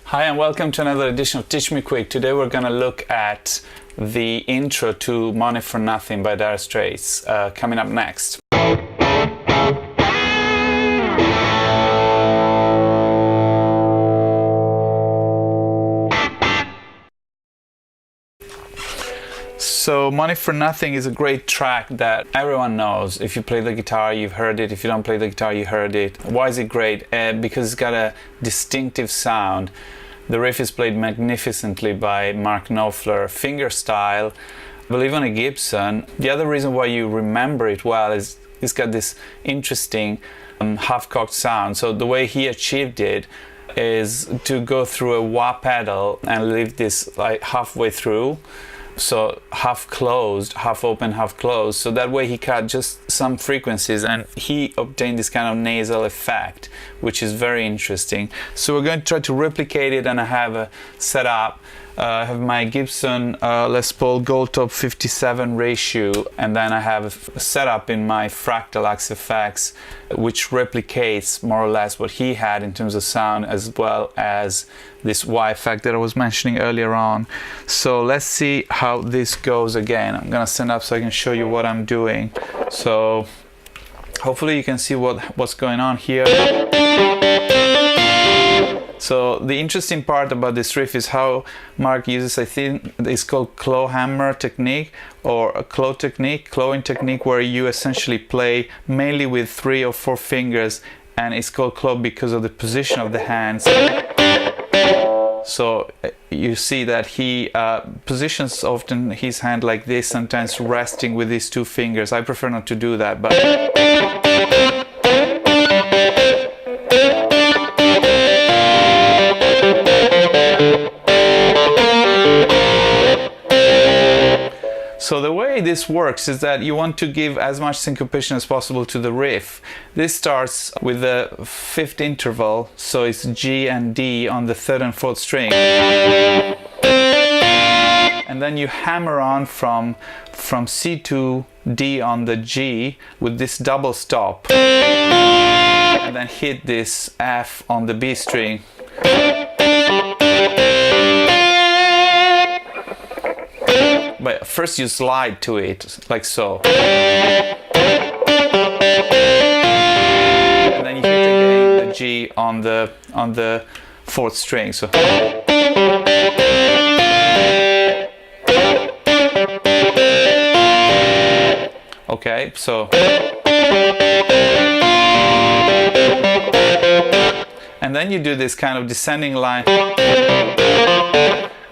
Hi and welcome to another edition of Teach Me Quick. Today we're going to look at the intro to Money for Nothing by Dire Straits, coming up next. So Money for Nothing is a great track that everyone knows. If you play the guitar, you've heard it. If you don't play the guitar, you heard it. Why is it great? Because it's got a distinctive sound. The riff is played magnificently by Mark Knopfler, fingerstyle, I believe on a Gibson. The other reason why you remember it well is it's got this interesting half-cocked sound. So the way he achieved it is to go through a wah pedal and leave this like halfway through. So half closed, half open, half closed. So that way he cut just some frequencies and he obtained this kind of nasal effect, which is very interesting. So we're going to try to replicate it, and I have a setup. I have my Gibson Les Paul Goldtop 57 ratio, and then I have a setup in my Fractal Axe FX, which replicates more or less what he had in terms of sound, as well as this Y effect that I was mentioning earlier on. So let's see how this goes again. I'm gonna stand up so I can show you what I'm doing. So hopefully you can see what's going on here. So the interesting part about this riff is how Mark uses, I think it's called claw hammer technique, or a claw technique, clawing technique, where you essentially play mainly with 3 or 4 fingers, and it's called claw because of the position of the hands. So you see that he positions often his hand like this, sometimes resting with these 2 fingers. I prefer not to do that, but so the way this works is that you want to give as much syncopation as possible to the riff. This starts with the 5th interval, so it's G and D on the 3rd and 4th string. And then you hammer on from C to D on the G with this double stop. And then hit this F on the B string. But first you slide to it, like so. And then you hit again the G on the 4th string. So okay, so and then you do this kind of descending line,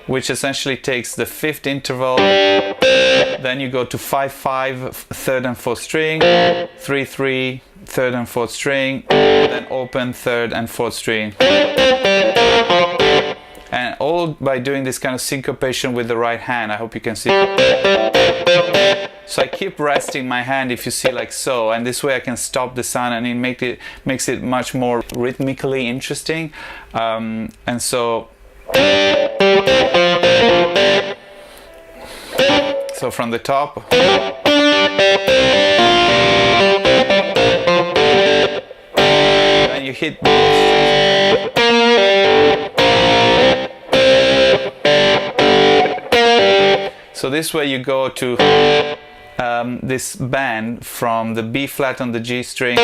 which essentially takes the 5th interval, then you go to 5-5, 3rd and 4th string, 3-3, 3rd and 4th string, then open 3rd and 4th string. And all by doing this kind of syncopation with the right hand. I hope you can see. So I keep resting my hand, if you see, like so, and this way I can stop the sound, and it makes it much more rhythmically interesting. And so from the top, and you hit so this way you go to this bend from the B flat on the G string,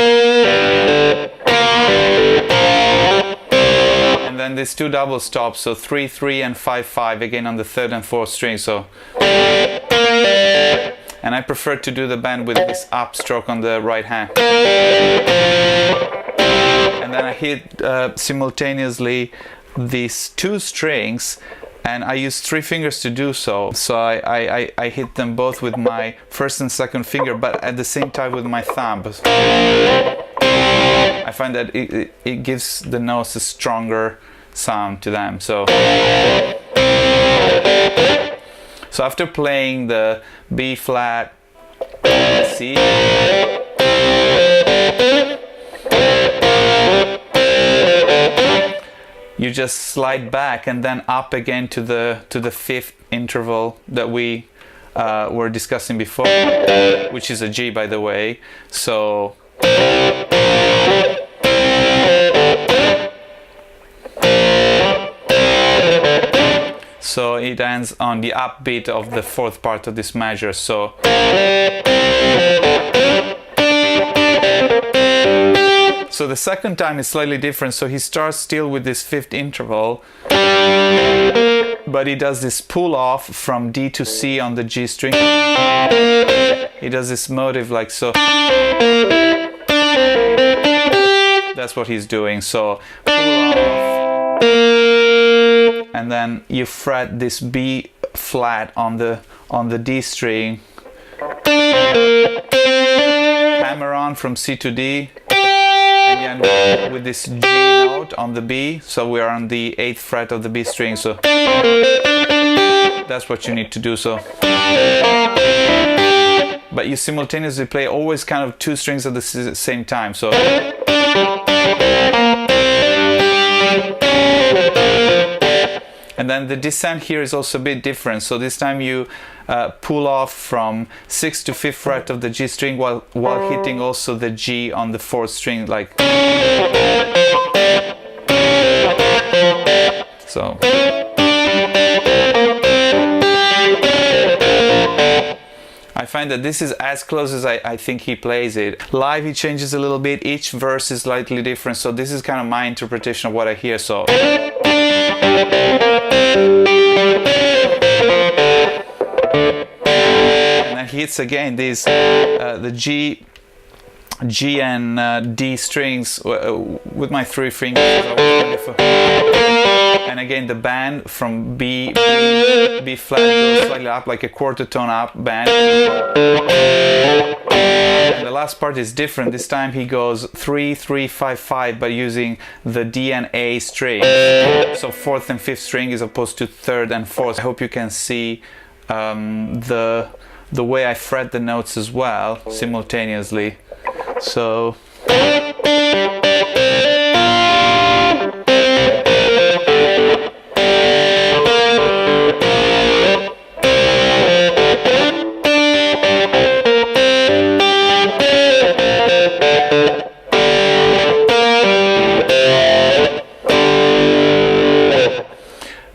and then these 2 double stops, so 3-3 and 5-5 again on the 3rd and 4th string. So, and I prefer to do the bend with this upstroke on the right hand, and then I hit simultaneously these 2 strings, and I use 3 fingers to do so. So I hit them both with my 1st and 2nd finger, but at the same time with my thumb. I find that it gives the notes a stronger sound to them. So after playing the B flat, C, you just slide back and then up again to the fifth interval that we were discussing before, which is a G, by the way. So it ends on the upbeat of the fourth part of this measure. So the second time is slightly different. So he starts still with this fifth interval, but he does this pull off from D to C on the G string. He does this motive like so. That's what he's doing. So pull off, and then you fret this B flat on the D string. Hammer on from C to D. And with this G note on the B, so we are on the 8th fret of the B string, so that's what you need to do. So, but you simultaneously play always kind of two strings at the same time. So, and then the descent here is also a bit different. So this time you pull off from 6th to 5th fret of the G string while hitting also the G on the 4th string, like so. I find that this is as close as I think he plays it. Live he changes a little bit, each verse is slightly different, so this is kind of my interpretation of what I hear. So and then he hits again these the G and D strings with my 3 fingers, and again the band from B flat goes slightly up, like a quarter tone up band, and the last part is different. This time he goes 3 3 5 5, but using the D and A string, so 4th and 5th string as opposed to 3rd and 4th. I hope you can see the way I fret the notes as well simultaneously. So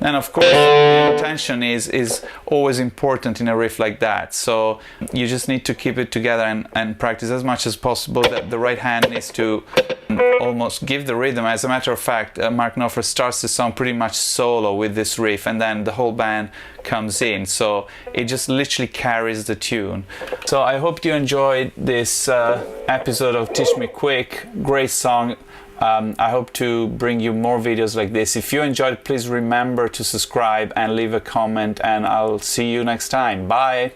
and of course intention is always important in a riff like that, so you just need to keep it together and practice as much as possible. That the right hand needs to almost give the rhythm. As a matter of fact, Mark Knopfler starts the song pretty much solo with this riff, and then the whole band comes in, so it just literally carries the tune. So I hope you enjoyed this episode of Teach Me Quick. Great song. I hope to bring you more videos like this. If you enjoyed, please remember to subscribe and leave a comment, and I'll see you next time. Bye!